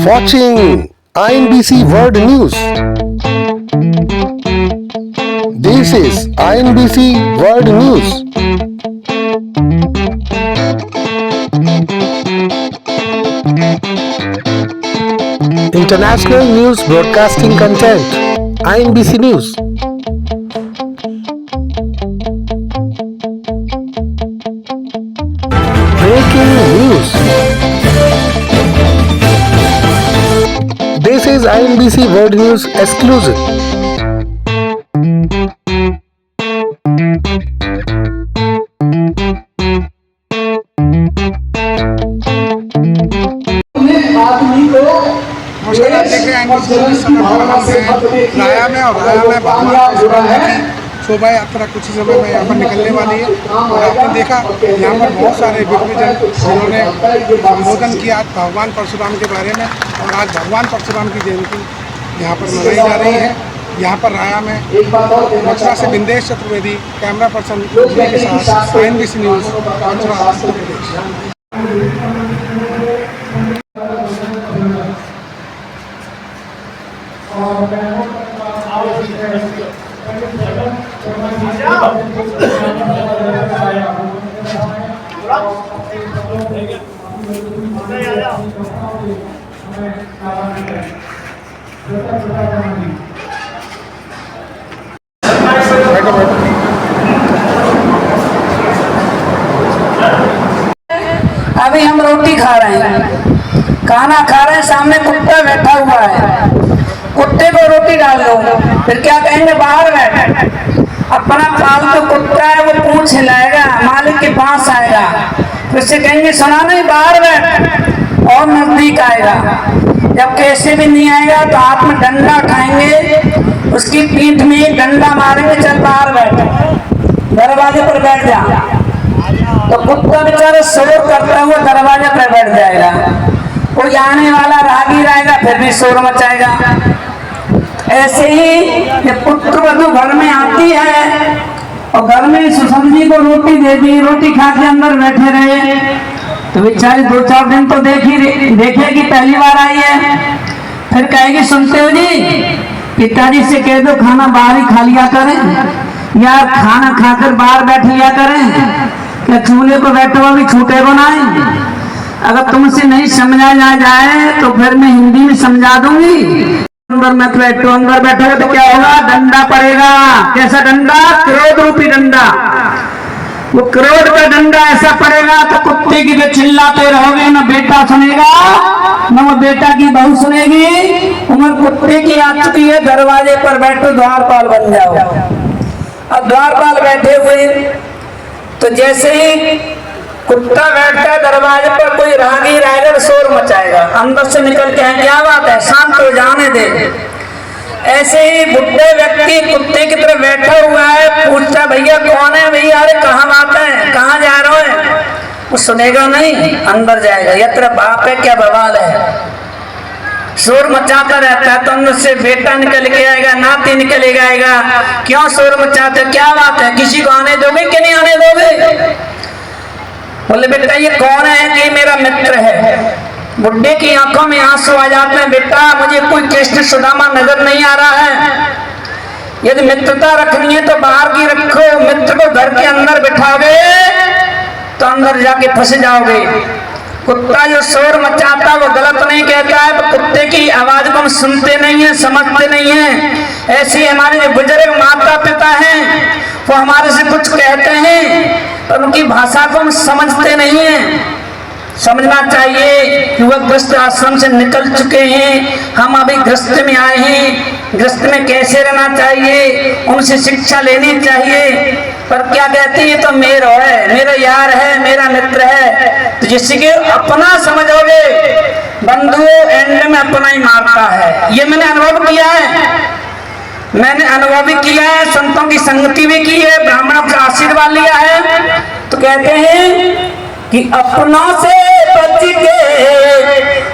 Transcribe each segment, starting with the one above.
watching INBC World News. This is INBC World News. International News Broadcasting Content. INBC News. Breaking news. This is INBC World News exclusive. राया में शोभा यात्रा कुछ ही समय में यहाँ पर निकलने वाली है और आपने देखा यहाँ पर बहुत सारे विद्वजन जिन्होंने संबोधन किया आज भगवान परशुराम के बारे में। और आज भगवान परशुराम की जयंती यहाँ पर मनाई जा रही है। यहाँ पर राया में मथुरा से बिंदेश चतुर्वेदी, कैमरा पर्सन के साथ INBC न्यूज़, मथुरा उत्तर प्रदेश। अभी हम रोटी खा रहे हैं, खाना खा रहे हैं, सामने कुत्ता बैठा हुआ है। कुत्ते को रोटी डाल दो, फिर क्या कहेंगे? बाहर बैठ। अपना पालतू कुत्ता है, वो पूंछ हिलाएगा, मालिक के पास आएगा, फिर से कहेंगे सुना नहीं, बाहर बैठ, और नजदीक आएगा। जब कैसे भी नहीं आएगा तो हाथ में डंडा उठाएंगे, उसकी पीठ में डंडा मारेंगे, चल बाहर बैठ, दरवाजे पर बैठ जा। तो कुत्ता बेचारा शोर करता हुआ दरवाजे पर बैठ जाएगा। कोई आने वाला राहगीर आएगा, फिर भी शोर मचाएगा। ऐसे ही जब पुत्र वधू घर में आती है और घर में सुसमझी को रोटी दे दी, रोटी खा के अंदर बैठे रहे, तो बेचारी 2-4 दिन तो देखेगी, पहली बार आई है। फिर कहेगी सुनते हो जी, पिताजी से कह दो खाना बाहर ही खा लिया करें, या खाना खाकर बाहर बैठ लिया करें, क्या चूल्हे पर बैठे हुआ भी छूटे को नहीं। अगर तुमसे नहीं समझा जाए तो फिर मैं हिंदी में समझा दूंगी। अंदर मत बैठो, अंदर बैठोगे तो क्या होगा? डंडा पड़ेगा। कैसा डंडा? क्रोध रूपी डंडा। वो क्रोध का डंडा ऐसा पड़ेगा तो कुत्ते की जो चिल्लाते रहोगे, ना बेटा सुनेगा ना वो बेटा की बहू सुनेगी। उम्र कुत्ते की आ चुकी है, दरवाजे पर बैठो, द्वारपाल बन जाओ। अब द्वारपाल बैठे हुए तो जैसे ही कुत्ता बैठता है दरवाजे पर, कोई राहगीर आएगा, शोर मचाएगा, अंदर से निकल के क्या बात है, शांत हो जाने दे। ऐसे ही बुढ़े व्यक्ति कुत्ते की तरफ बैठा हुआ है, पूछता भैया कौन है? भैया अरे कहाँ बात है, कहाँ जा रहे हो? वो सुनेगा नहीं, अंदर जाएगा, या तेरा बाप है क्या, बवाल है। शोर मचाता रहता है तो अंदर से बेटा निकल के आएगा, नाती निकल के आएगा, क्यों शोर मचाते, क्या बात है, किसी को आने दोगे कि नहीं आने दोगे? बोले बेटा ये कौन है? कि मेरा मित्र है। बुड्ढे की आंखों में आंसू आ जाते हैं, बेटा मुझे कोई कृष्ण सुदामा नजर नहीं आ रहा है। यदि मित्रता रखनी है तो बाहर की रखो, मित्र को घर के अंदर बिठाओगे तो अंदर जाके फंस जाओगे। कुत्ता जो शोर मचाता वो गलत नहीं कहता है, तो कुत्ते की आवाज को हम सुनते नहीं है, समझते नहीं है। ऐसे हमारे जो बुजुर्ग माता पिता हैं वो हमारे से कुछ कहते हैं पर उनकी भाषा को हम समझते नहीं है। समझना चाहिए कि वह गृहस्थ आश्रम से निकल चुके हैं, हम अभी गृहस्थ में आए हैं, गृहस्थ में कैसे रहना चाहिए उनसे शिक्षा लेनी चाहिए। पर क्या कहती है, तो मेरा है, मेरा यार है, मेरा मित्र है। तो जिससे कि अपना समझोगे, बंधु एंड में अपना ही मारता है। ये मैंने अनुभव किया है, मैंने अनुभव भी किया है, संतों की संगति भी की है, ब्राह्मणों का आशीर्वाद लिया है। तो कहते हैं कि अपनों से बच के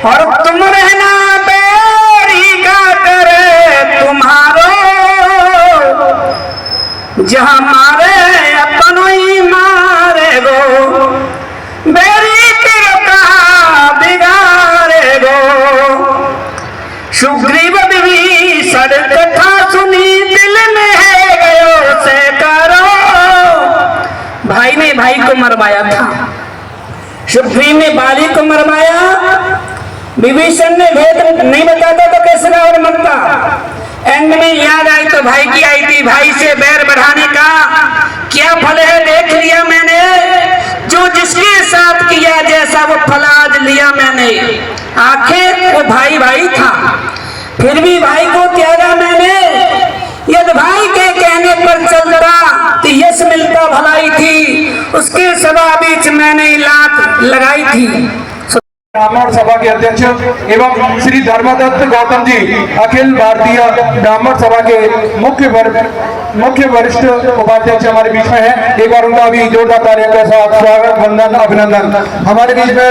और तुम रहना बेड़ी का करे तुम्हारो, जहाँ मारे अपन ही मारे गो, बेरी का बिगाड़े गो। सर कथा सुनी दिल में है गयो से करो। भाई ने भाई को मरवाया था, सुग्रीव ने बाली को मरवाया, विभीषण ने भेद नहीं बताता तो कैसे रावण मरता। एंड में याद आई तो भाई की आई थी, भाई से बैर बढ़ाने का क्या फल है देख लिया मैंने, जो जिसके साथ किया जैसा वो फल आज लिया मैंने। आखिर वो भाई भाई था, फिर भी भाई को त्यागा मैंने। यदि भाई के कहने पर चलता तो यश मिलता भलाई थी, उसके सभा बीच मैंने लात लगाई थी। ब्राह्मण सभा के अध्यक्ष एवं श्री धर्मदत्त गौतम जी अखिल भारतीय ब्राह्मण सभा के मुख्य वरिष्ठ उपाध्यक्ष हमारे बीच में है। एक बार उनका भी जोरदार तालियों के साथ स्वागत, वंदन, अभिनंदन। हमारे बीच में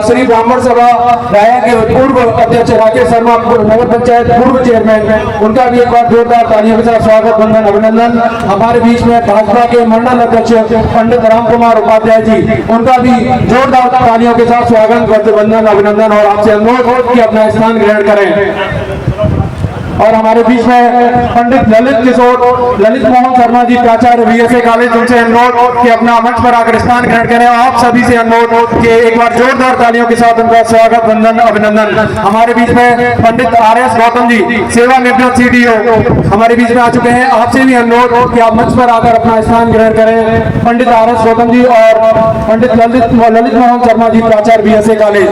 श्री ब्राह्मण सभा राया के पूर्व अध्यक्ष राकेश शर्मा, नगर पंचायत पूर्व चेयरमैन, उनका भी एक बार जोरदार तालियों के साथ स्वागत, वंदन, अभिनंदन। हमारे बीच में भाजपा के मंडल अध्यक्ष पंडित राम कुमार उपाध्याय जी, उनका भी जोरदार तालियों के साथ स्वागत, वंदन, अभिनंदन और आपसे अनुरोध कि अपना स्थान ग्रहण करें। और हमारे बीच में पंडित ललित मोहन शर्मा जी, प्राचार्य बीएसए कॉलेज, उनसे अनुरोध कि अपना मंच पर आकर स्थान ग्रहण करें। आप सभी से अनुरोध कि एक बार जोरदार तालियों के साथ उनका स्वागत, वंदन, अभिनंदन। हमारे बीच में पंडित आरएस गौतम जी, सेवानिवृत्त सीडीओ, हमारे बीच में आ चुके हैं। आपसे भी अनुरोध कि आप मंच पर आकर अपना स्थान ग्रहण करें। पंडित आरएस गौतम जी और पंडित ललित मोहन शर्मा जी, प्राचार्य बीएसए कॉलेज।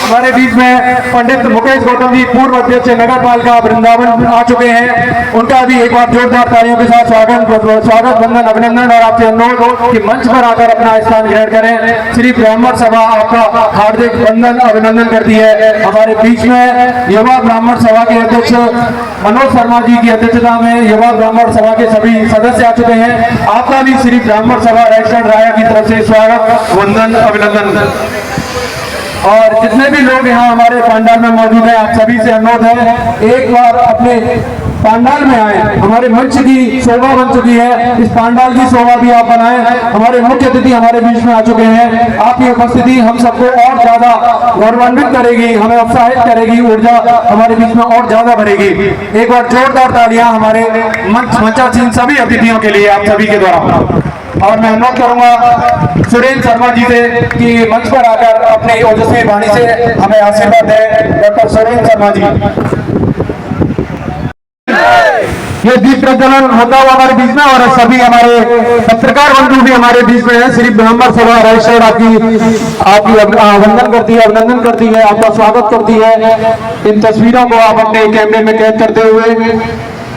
हमारे बीच में पंडित मुकेश गौतम जी, पूर्व अध्यक्ष नगर पालिका वृंदावन, आ चुके हैं। उनका भी एक बार जोरदार तालियों के साथ स्वागत, वंदन, अभिनंदन और आपसे अनुरोध कि मंच पर आकर अपना स्थान ग्रहण करें। श्री ब्राह्मण सभा आपका हार्दिक वंदन, अभिनंदन करती है। हमारे बीच में युवा ब्राह्मण सभा के अध्यक्ष मनोज शर्मा जी की अध्यक्षता में युवा ब्राह्मण सभा के सभी सदस्य आ चुके हैं। आपका भी श्री ब्राह्मण सभा रजिस्टर्ड राया की तरफ से स्वागत, वंदन, अभिनंदन। और जितने भी लोग यहाँ हमारे पंडाल में मौजूद हैं, आप सभी से अनुरोध है एक बार अपने पंडाल में आए। हमारे मंच की शोभा बन चुकी है, इस पंडाल की शोभा भी आप बनाएं। हमारे मुख्य अतिथि हमारे बीच में आ चुके हैं। आपकी उपस्थिति हम सबको और ज्यादा गौरवान्वित करेगी, हमें उत्साहित करेगी, ऊर्जा हमारे बीच में और ज्यादा बढ़ेगी। एक बार जोरदार तालियां हमारे मंचासीन सभी अतिथियों के लिए, आप सभी के द्वारा। और मैं अनुरोध करूंगा सुरेंद्र शर्मा जी से कि मंच पर आकर अपनी ओजस्वी वाणी से हमें आशीर्वाद दें। डॉक्टर सुरेंद्र शर्मा जी। ये दीप प्रज्वलन होता हुआ हमारे बीच में, और सभी हमारे पत्रकार बंधु भी हमारे बीच में है। श्री ब्राह्मण सभा रजिस्टर्ड आपकी वंदन करती है, अभिनंदन करती है, आपका स्वागत करती है। इन तस्वीरों को आप अपने कैमरे में कैद करते हुए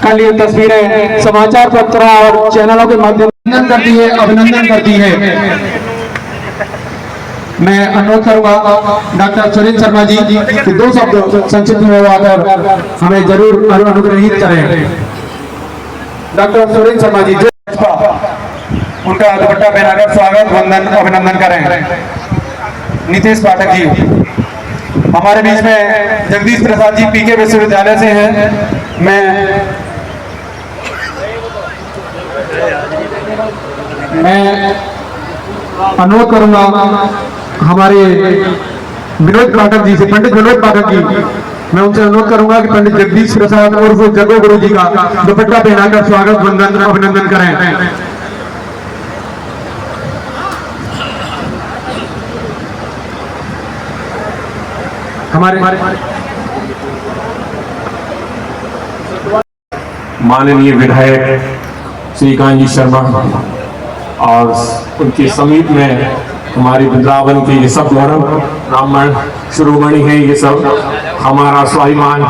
कल ये तस्वीरें समाचार पत्रों और चैनलों के माध्यम से करती है, अभिनंदन करती है। मैं अनुरोध करूंगा डॉक्टर सुरेंद्र शर्मा जी कि 2 शब्द संक्षिप्त में आकर हमें जरूर अनुग्रहित करें। डॉक्टर सुरेंद्र शर्मा जी, उनका दुपट्टा पहनाकर स्वागत, वंदन, अभिनंदन करें। नीतीश पाठक जी हमारे बीच में, जगदीश प्रसाद जी पीके विश्वविद्यालय से हैं। मैं अनुरोध करूंगा हमारे विनोद पाठक जी से, पंडित विनोद पाठक जी, मैं उनसे अनुरोध करूंगा कि पंडित जगदीश प्रसाद और जगो गुरु जी का दुपट्टा पहनाकर स्वागत, वंदन, अभिनंदन करें। हमारे माननीय विधायक श्रीकांत जी शर्मा और उनके समीप में हमारे वृंदावन के ये सब गौरव ब्राह्मण शिरोमणि हैं। ये सब हमारा स्वाभिमान,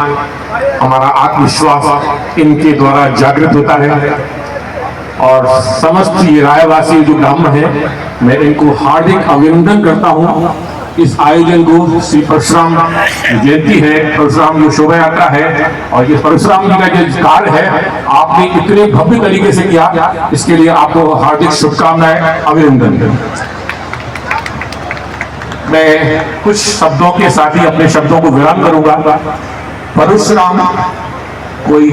हमारा आत्मविश्वास इनके द्वारा जागृत होता है। और समस्त ये रायवासी जो ब्राह्मण हैं, मैं इनको हार्दिक अभिनंदन करता हूँ। इस आयोजन को श्री परशुराम जयंती है, परशुराम जो शोभा यात्रा है, और ये परशुराम जी का जो कार्य है आपने इतने भव्य तरीके से किया, इसके लिए आपको हार्दिक शुभकामनाएं, अभिनंदन। मैं कुछ शब्दों के साथ ही अपने शब्दों को विराम करूंगा। परशुराम कोई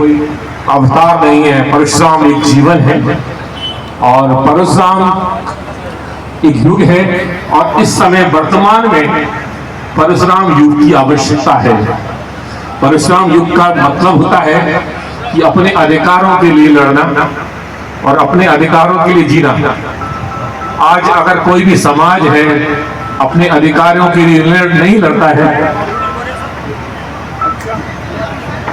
अवतार नहीं है, परशुराम एक जीवन है, और परशुराम एक युग है, और इस समय वर्तमान में परशुराम युग की आवश्यकता है। परशुराम युग का मतलब होता है कि अपने अधिकारों के लिए लड़ना और अपने अधिकारों के लिए जीना। आज अगर कोई भी समाज है अपने अधिकारों के लिए नहीं लड़ता है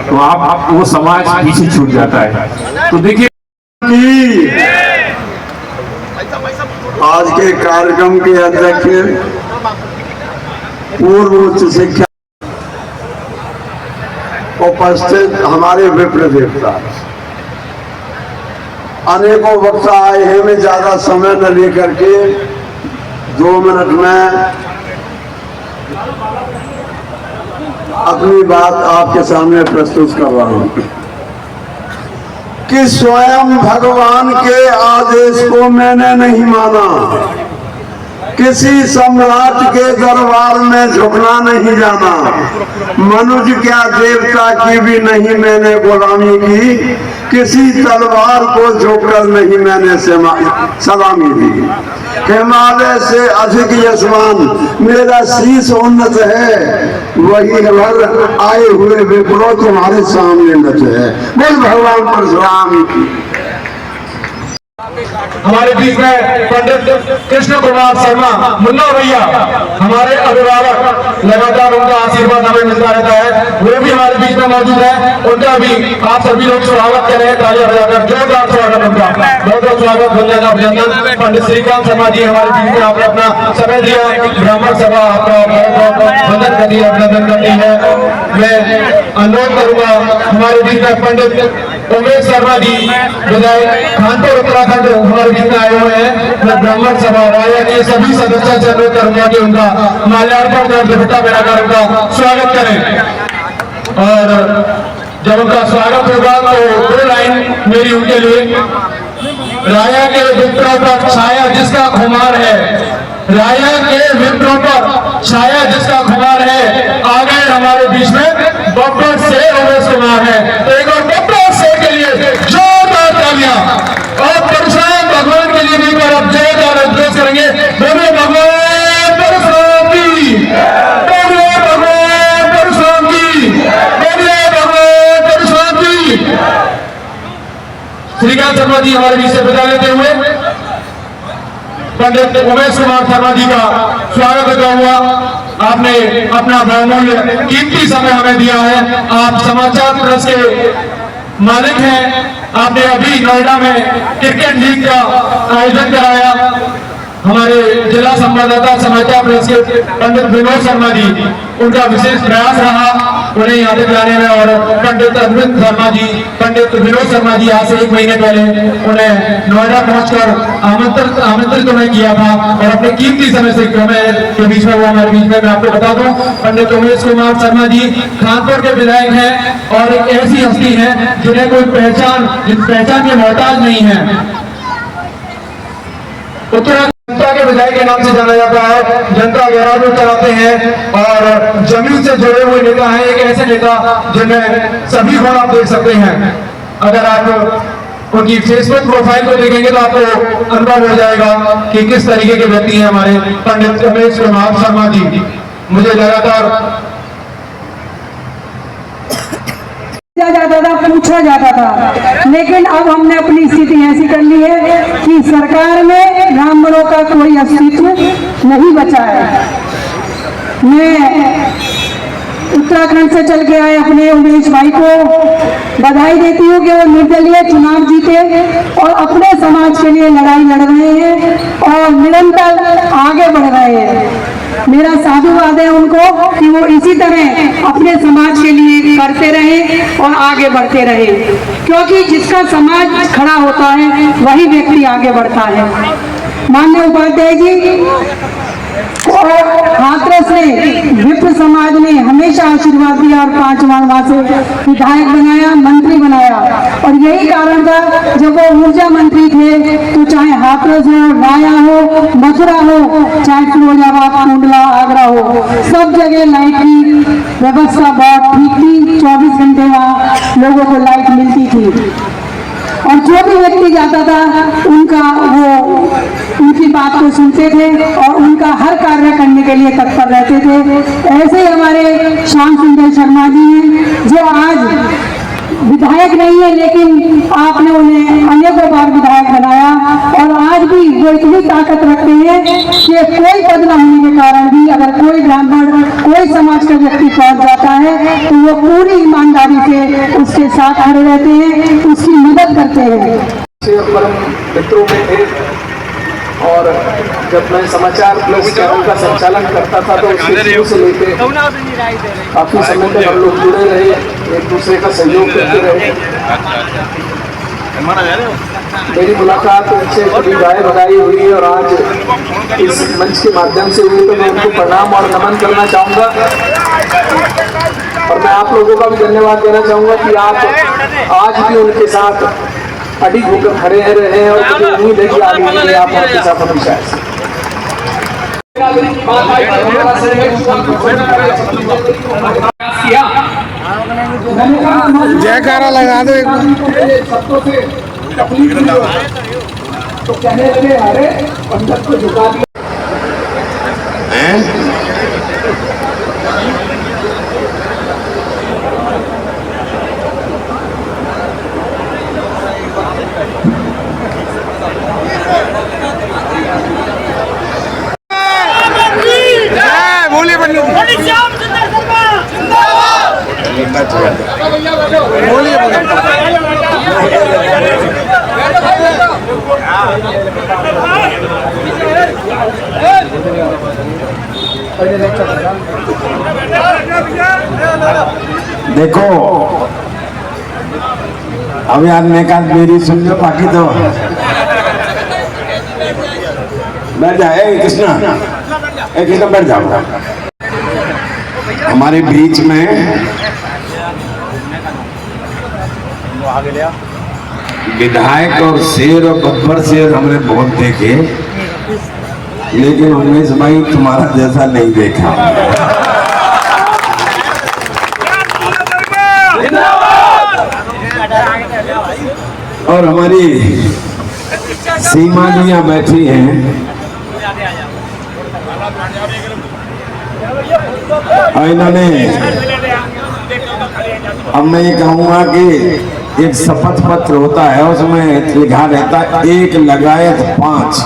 तो आप वो समाज पीछे छूट जाता है। तो देखिए आज के कार्यक्रम के अध्यक्ष पूर्व उच्च शिक्षा उपस्थित हमारे विप्र देवता, अनेकों वक्ता आए हैं। मैं ज्यादा समय न लेकर के 2 मिनट में अपनी बात आपके सामने प्रस्तुत कर रहा हूं कि स्वयं भगवान के आदेश को मैंने नहीं माना, किसी सम्राट के दरबार में झुकना नहीं जाना, मनुष्य क्या देवता की भी नहीं मैंने गुलामी की, किसी तलवार को झुककर नहीं मैंने सलामी दी। हिमालय से अधिक यशमान मेरा शीश उन्नत है, वही भर आए हुए विप्रो तुम्हारे सामने नत है। बोल भगवान परशुराम की। हमारे बीच में पंडित कृष्ण कुमार शर्मा मुन्ना भैया, हमारे अभिभावक, लगातार उनका आशीर्वाद हमें मिलता रहता है, वो भी हमारे बीच में मौजूद है। उनका भी आप सभी लोग स्वागत करें, तालियां बजाकर जोरदार स्वागत उनका, बहुत बहुत स्वागत, धन्यवाद, अभिनंदन। पंडित श्रीकांत शर्मा जी हमारे बीच में आपने अपना समय दिया, ब्राह्मण सभा आपका बहुत बहुत वंदन करती है, अभिनंदन करती है। मैं अनुरोध करूंगा हमारे बीच में पंडित उमेश शर्मा जी विधायक खानपुर उत्तराखंड हमारे बीच में आए हुए हैं। मैं ब्राह्मण सभा राया के सभी सदस्यों से अनुरोध करूंगा कि उनका माल्यार्पण कर दुपट्टा पहनाकर उनका स्वागत करें। और जब उनका स्वागत होगा तो 2 लाइन मेरी उनके लिए। राया के विप्रों पर छाया जिसका खुमार है, राया के विप्रों पर छाया जिसका खुमार है, आ गए हमारे बीच में बब्बर से उमेश कुमार है। तो एक और बब्बर से के लिए जोरदार तालियां, और परशुराम भगवान के लिए भी आप जोरदार अध्यक्ष करेंगे। बोलिए भगवान परशुराम की, बोलिए भगवान परशुराम की, बोलिए भगवान परशुराम की। श्रीकांत शर्मा जी हमारे बीच से विदा लेते हुए पंडित उमेश कुमार शर्मा जी का स्वागत करता हुआ। आपने अपना बहुमूल्य कीमती समय हमें दिया है, आप समाचार प्रेस के मालिक हैं। आपने अभी नोएडा में क्रिकेट लीग का आयोजन कराया, हमारे जिला संवाददाता समाचार प्रेस के पंडित विनोद शर्मा जी, उनका विशेष प्रयास रहा उन्हें यहाँ तक लाने में। और पंडित अरविंद शर्मा जी, पंडित विनोद शर्मा जी आज से 1 महीने पहले उन्हें नोएडा पहुंचकर आमंत्रित उन्हें किया था, और अपने कीमती समय से हमें के बीच में वो हमारे बीच में। मैं आपको बता दूं पंडित उमेश कुमार शर्मा जी खानपुर के विधायक हैं और एक ऐसी हस्ती है जिन्हें कोई पहचान के मोहताज नहीं है। उत्तराखंड जनता के विधायक के नाम से जाना जाता है, जनता गैराज में चलाते हैं और जमीन से जुड़े हुए नेता हैं। एक ऐसे नेता जिनमें सभी गुण आप देख सकते हैं। अगर आप उनकी फेसबुक प्रोफाइल को देखेंगे तो आपको अनुभव हो जाएगा कि किस तरीके के व्यक्ति हैं हमारे पंडित उमेश कुमार शर्मा जी। मुझे लगातार जाता था, पूछा जाता था, लेकिन अब हमने अपनी स्थिति ऐसी कर ली है कि सरकार में ब्राह्मणों का कोई अस्तित्व नहीं बचा है। मैं उत्तराखंड से चल के आए अपने उमेश भाई को बधाई देती हूँ कि वो निर्दलीय चुनाव जीते और अपने समाज के लिए लड़ाई लड़ रहे हैं और निरंतर आगे बढ़ रहे हैं। मेरा साधुवाद है उनको कि वो इसी तरह अपने समाज के लिए करते रहे और आगे बढ़ते रहे, क्योंकि जिसका समाज खड़ा होता है वही व्यक्ति आगे बढ़ता है। माननीय उपाध्याय जी और हाथरस ने विप्र समाज ने हमेशा आशीर्वाद दिया और 5 बार से विधायक बनाया, मंत्री बनाया। और यही कारण था जब वो ऊर्जा मंत्री थे तो चाहे हाथरस हो, राया हो, मथुरा हो, चाहे फिरोजाबाद, टूंडला, आगरा हो, सब जगह लाइट की व्यवस्था बहुत ठीक थी। 24 घंटे वहाँ लोगों को लाइट मिलती थी। और और जो भी व्यक्ति जाता था उनका उनकी बात को सुनते थे और उनका हर कार्य करने के लिए तत्पर रहते थे। ऐसे ही हमारे श्याम सुंदर शर्मा जी हैं जो आज विधायक नहीं है, लेकिन आपने उन्हें अनेकों बार विधायक बनाया और आज भी वो इतनी ताकत रखते हैं कि कोई पद न होने के कारण भी अगर कोई ब्राह्मण कोई समाज का व्यक्ति पहुंच जाता है तो वो पूरी ईमानदारी से उसके साथ खड़े रहते हैं, उसकी मदद करते हैं। मित्रों में थे और जब मैं समाचार प्लस चैनल का संचालन करता था तो उसके शुरू से लेकर काफी समय तक हम लोग जुड़े रहे, एक दूसरे का सहयोग करते रहे। मेरी मुलाकात उनसे कभी गाय बधाई हुई और आज इस मंच के माध्यम से हुई, तो मैं उनको प्रणाम और नमन करना चाहूँगा और मैं आप लोगों का भी धन्यवाद देना चाहूँगा कि आप आज भी उनके साथ अडिग होकर खड़े रहे हैं और मुझे उम्मीद है कि आगे आप उनके साथ हमेशा जयकारा लगा दो एक तो कहने लगे अरे पंडित को झुका दिया। बोलिए पंडित बोलिए देखो अब यार मैं कल मेरी सुन लो, बाकी तो बैठ जा। कृष्णा बैठ जाओ। हमारे बीच में विधायक और शेर और गब्बर शेर हमने बहुत देखे, लेकिन उमेश भाई तुम्हारा जैसा नहीं देखा। और हमारी सीमा जी यहाँ बैठी हैं और इन्होंने, अब मैं ये कहूँगा कि एक शपथ पत्र होता है उसमें लिखा रहता है 1 लगायत 5,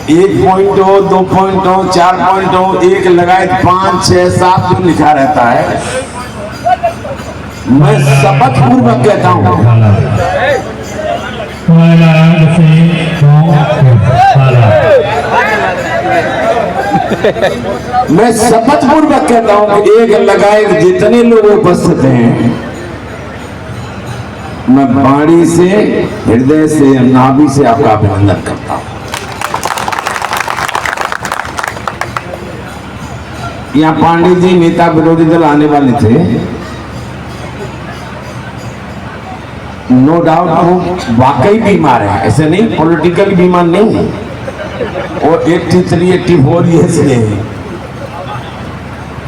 1.0 2.0 4.0 1 लगायत 5 6 7 जो लिखा रहता है, मैं शपथ पूर्वक कहता हूँ मैं शपथ पूर्वक कहता हूं कि 1 लगाए जितने लोग उपस्थित हैं, मैं वाणी से, हृदय से, नाभि से आपका अभिनंदन करता हूं। यहाँ पांडे जी नेता विरोधी दल आने वाले थे, नो डाउट वो वाकई बीमार है, ऐसे नहीं पॉलिटिकल बीमार नहीं है, और 83 84 ईयर्स के हैं।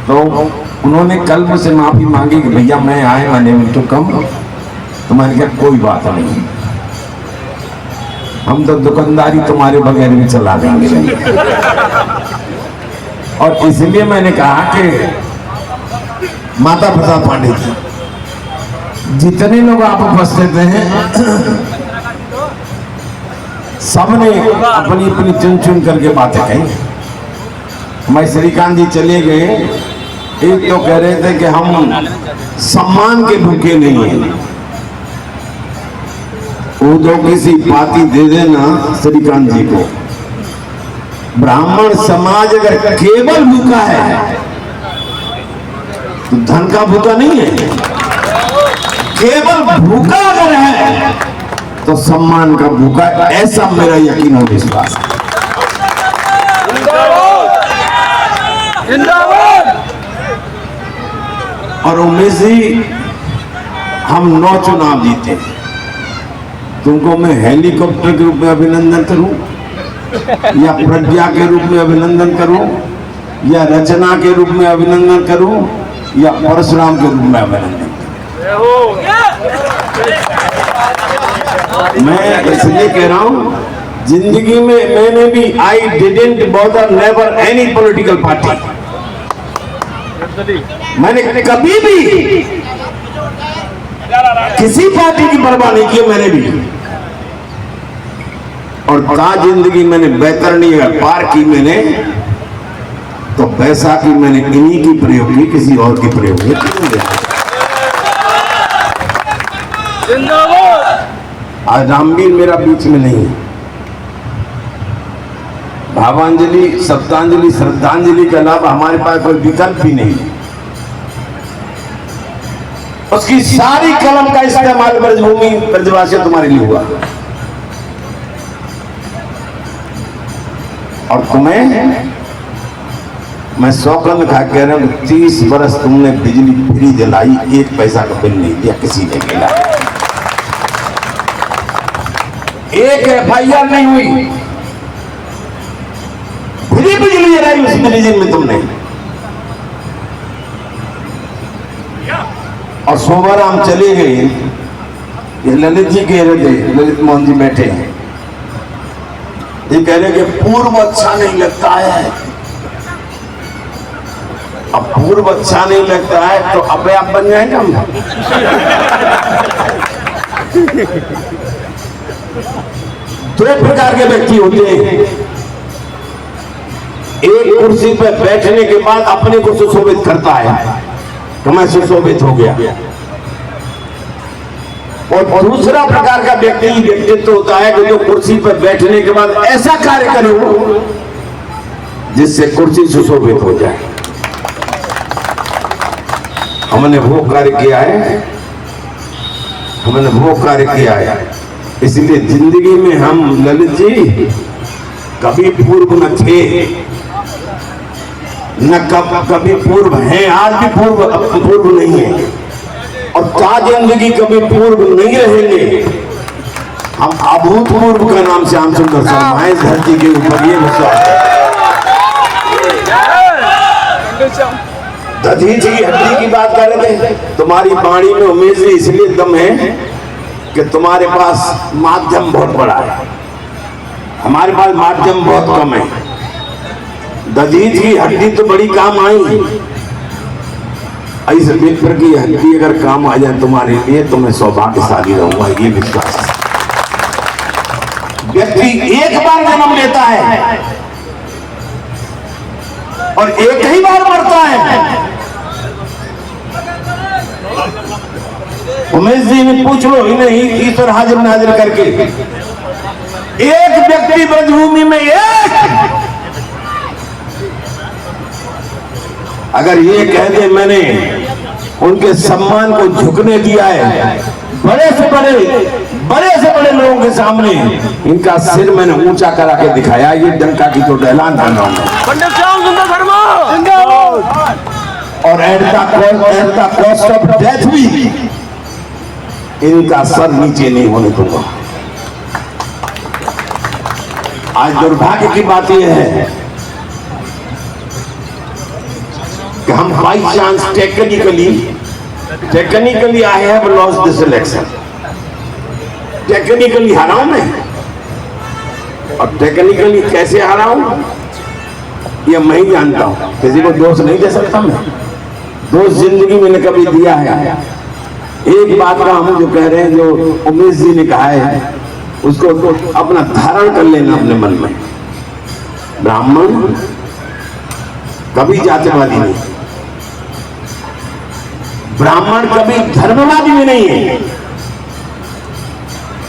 तो उन्होंने कल मुझसे माफी मांगी कि भैया मैं आए मैंने तो कम, तो मैंने कहा कोई बात नहीं, हम तो दुकानदारी तुम्हारे बगैर भी चला देंगे। और इसलिए मैंने कहा कि माता प्रसाद पांडे जी, जितने लोग आप उपस्थित हैं सबने अपनी अपनी चुन चुन करके बातें कही। मैं श्रीकांत जी चले गए, एक तो कह रहे थे कि हम सम्मान के भूखे नहीं हैं, वो तो किसी पाती दे देना श्रीकांत जी को। ब्राह्मण समाज अगर केवल भूखा है तो धन का भूखा नहीं है, केवल भूखा अगर है तो सम्मान का भूखा, ऐसा मेरा यकीन और विश्वास है। और उमेश जी, हम 9 चुनाव जीते, तुमको मैं हेलीकॉप्टर के रूप में अभिनंदन करूं या प्रज्ञा के रूप में अभिनंदन करूं या रचना के रूप में अभिनंदन करूं या परशुराम के रूप में अभिनंदन करूं? मैं इसलिए कह रहा हूं, जिंदगी में मैंने भी I didn't bother never any political party. मैंने कभी भी किसी पार्टी की परवाह नहीं की मैंने भी। और का जिंदगी मैंने बेहतर नहीं अगर पार की मैंने, तो पैसा की मैंने इन्हीं की प्रयोग की, किसी और की प्रयोग नहीं की। आज रामवीर मेरा बीच में नहीं है। भावांजलि, सप्तांजलि, श्रद्धांजलि के अलावा हमारे पास कोई विकल्प ही नहीं। उसकी सारी कलम का इस्तेमाल ब्रजभूमि ब्रजवासी तुम्हारे लिए हुआ। और तुम्हें मैं सौगंध खा कह रहा हूं, 30 बरस तुमने बिजली फ्री जलाई, 1 पैसा का बिल नहीं दिया किसी ने मिला। एक FIR नहीं हुई, फ्री बिजली जलाई उस बिजली में तुमने। और सोमवार हम चले गए, ये ललित जी कह रहे थे, ललित मोहन जी बैठे हैं, ये कह रहे कि पूर्व अच्छा नहीं लगता है। अब पूर्व अच्छा नहीं लगता है तो अपने आप बन जाएंगे हम। दो प्रकार के व्यक्ति होते हैं, एक कुर्सी पर बैठने के बाद अपने को सुशोभित करता है तो मैं सुशोभित हो गया, और दूसरा प्रकार का व्यक्तित्व होता है कि जो कुर्सी पर बैठने के बाद ऐसा कार्य करे जिससे कुर्सी सुशोभित हो जाए। हमने वो कार्य किया है, हमने वो कार्य किया है। इसलिए जिंदगी में हम ललित जी कभी पूर्व न थे, न कभी पूर्व हैं, आज भी पूर्व नहीं है, और का जिंदगी कभी पूर्व नहीं रहेंगे। हम अभूतपूर्व का नाम श्याम सुंदर शर्मा है इस धरती के ऊपर, ये विश्वास है। दधीच की हड्डी की बात कर रहे थे, तुम्हारी वाणी में उमेश इसलिए दम है कि तुम्हारे पास माध्यम बहुत बड़ा है, हमारे पास माध्यम बहुत कम है। दधीच की हड्डी तो बड़ी काम आई, इस मित्र की हड्डी अगर काम आ जाए तुम्हारे लिए तो मैं सौभाग्यशाली रहूंगा, ये विश्वास है। व्यक्ति एक बार जन्म लेता है और एक ही बार मरता है। उमेश जी ने पूछ लो ही नहीं, ईश्वर हाजिर नाजिर करके, एक व्यक्ति ब्रजभूमि में एक अगर ये कह दे मैंने उनके सम्मान को झुकने दिया है, बड़े से बड़े लोगों के सामने इनका सिर मैंने ऊंचा करा के दिखाया, ये डंका की तो ऐलान कर रहा हूं। और at the cost of death भी इनका सर नीचे नहीं होने दूंगा। आज दुर्भाग्य की बात यह है कि हम by chance technically I have lost this election, technically हारा हूं मैं। और टेक्निकली कैसे हारा हूं ये मैं ही जानता हूं, किसी को दोष नहीं दे सकता मैं। दोष जिंदगी में कभी दिया है। एक बात का हम जो कह रहे हैं, जो उमेश जी ने कहा है, उसको अपना धारण कर लेना अपने मन में। ब्राह्मण कभी जातिवादी नहीं, ब्राह्मण कभी धर्मवादी भी नहीं है।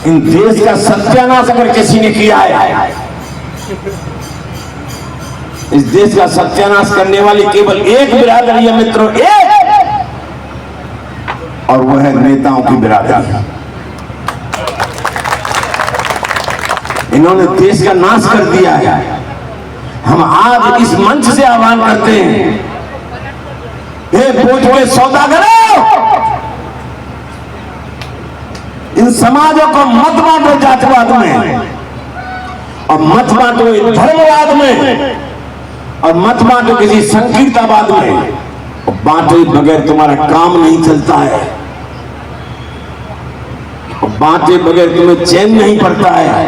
इन देश का सत्यानाश अगर किसी ने किया है, इस देश का सत्यानाश करने वाली केवल एक बिरादरी है मित्रों, एक, और वह है नेताओं की बिरादरी। इन्होंने देश का नाश कर दिया है। हम आज इस मंच से आह्वान करते हैं, हे वोट के सौदागरों, इन समाजों को मत बांटो जातिवाद में, और मत बांटो धर्मवाद में, और मत बांटो किसी संकीर्तनवाद में। बांटे बगैर तुम्हारा काम नहीं चलता है। बांटे बगैर तुम्हें चैन नहीं पड़ता है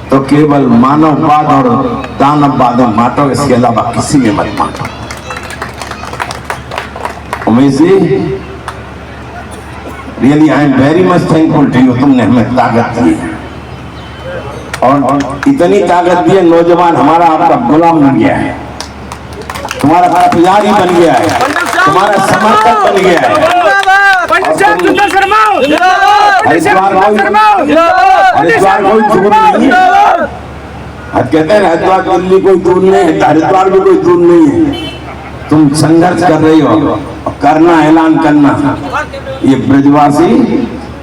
तो केवल मानववाद और दानववाद में बांटो, इसके अलावा किसी में मत बांटो। Umesh ji, really I am very much thankful to you. तुमने हमें ताकत दी और इतनी ताकत दी है, नौजवान हमारा आपका गुलाम बन गया है, तुम्हारा पुजारी बन गया है, तुम्हारा समर्थक बन गया है। हरिद्वार कोई दूर नहीं है, कहते हैं हरिद्वार दिल्ली कोई दूर नहीं है, हरिद्वार भी कोई दूर नहीं है। तुम संघर्ष कर रही हो, करना, ऐलान करना, ये ब्रजवासी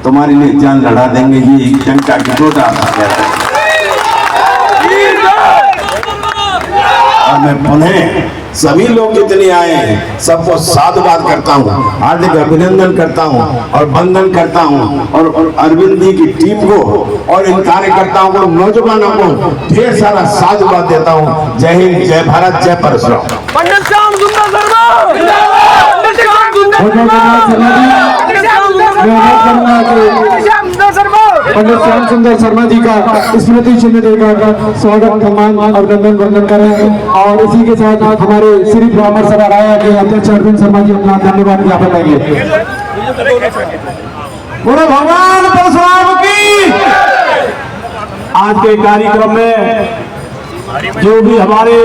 तुम्हारे लिए जान लड़ा देंगे, ये जनता की टोटा। और मैं पुनः सभी लोग जितने आए हैं सबको साधुवाद करता हूँ, हार्दिक अभिनंदन करता हूँ और वंदन करता हूँ, और अरविंद जी की टीम को और इन कार्यकर्ताओं को, नौजवानों को ढेर सारा साधुवाद देता हूँ। जय हिंद, जय भारत, जय परशुराम। पंडित श्याम सुंदर शर्मा जी का स्मृति चिन्ह देकर स्वागत, सम्मान, अभिनंदन, वंदन करें। और इसी के साथ हमारे श्री ब्राह्मण सभा राया के अध्यक्ष अरविंद शर्मा जी अपना धन्यवाद ज्ञापन करेंगे। बोलो भगवान परशुराम की। आज के कार्यक्रम में जो भी हमारे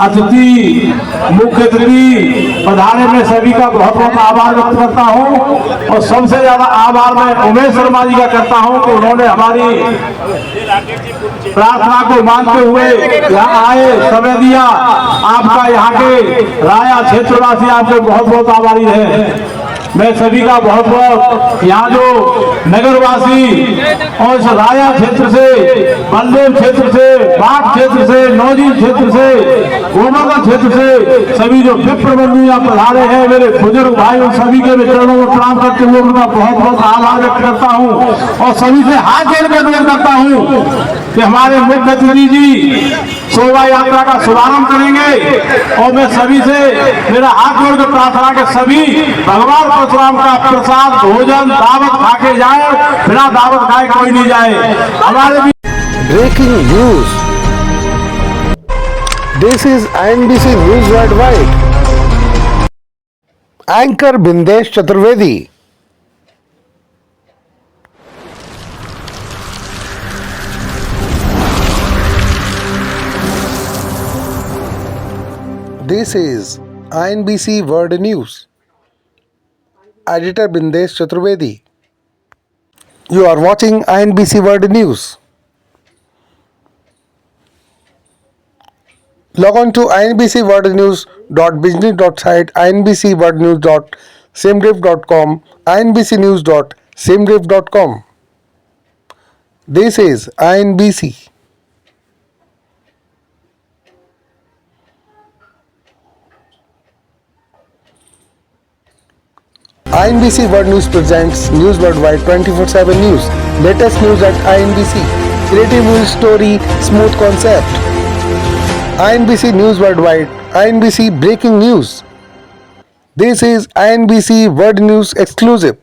अतिथि, मुख्य अतिथि पधारे, में सभी का बहुत बहुत आभार व्यक्त करता हूं। और सबसे ज्यादा आभार मैं उमेश शर्मा जी का करता हूं कि उन्होंने हमारी प्रार्थना को मानते हुए यहाँ आए, समय दिया। आपका यहाँ के राया क्षेत्रवासी आपके बहुत बहुत आभारी है। मैं सभी का बहुत बहुत, यहाँ जो नगरवासी और इस राया क्षेत्र से, बलदेव क्षेत्र से, बाग क्षेत्र से, नौजी क्षेत्र से, गोमाता क्षेत्र से सभी जो विप्रबंधु पधारे हैं, मेरे बुजुर्ग भाई, सभी के चरणों में प्रणाम करते हुए उनका बहुत बहुत आभार व्यक्त करता हूँ। और सभी से हाथ जोड़ कर अनुरोध करता हूँ कि हमारे मुख्य अतिथि जी शोभा यात्रा का शुभारंभ करेंगे। और मैं सभी से मेरा हाथ जोड़कर प्रार्थना के सभी भगवान परशुराम का प्रसाद, भोजन, दावत खा के जाए, बिना दावत खाए कोई नहीं जाए। हमारे भी breaking news. This is INBC news worldwide. Anchor Bindesh Chaturvedi. This is INBC World News. Editor Bindesh Chaturvedi. You are watching INBC World News. Log on to inbcworldnews.business.site, inbcworldnews.simriff.com, inbcnews.simriff.com. This is INBC. INBC World News presents News Worldwide 24/7 News. Latest news at INBC. Creative news story, smooth concept. INBC News Worldwide. INBC Breaking News. This is INBC World News exclusive.